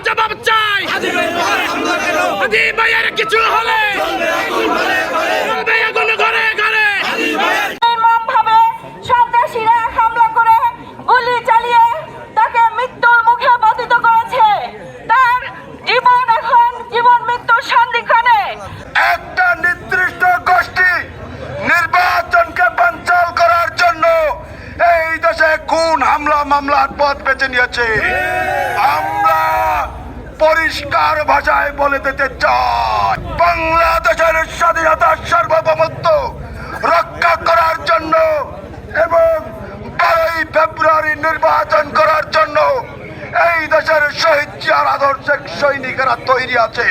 জবাব চাই। হাদি ভাইয়ের কিছু হলে আগুন ঘরে ঘরে। নির্মমভাবে সন্ত্রাসীরা হামলা করে গুলি চালিয়ে তাকে মৃত্যুর মুখে পতিত করেছে। তার জীবন এখন জীবন মৃত্যুর সন্ধিক্ষণে। একটা নির্দিষ্ট গোষ্ঠী নির্বাচনকে বানচাল করার জন্য এই দেশে খুন হামলা মামলার পথ বেছে নিয়েছে। আমরা পরিষ্কার ভাষায় বলে দিতে চাই, বাংলাদেশের স্বাধীনতার সার্বভৌমত্ব রক্ষা করার জন্য এবং 12ই ফেব্রুয়ারি নির্বাচন করার জন্য এই দেশের শহীদ জিয়ার আদর্শিক সৈনিকেরা তৈরি আছে।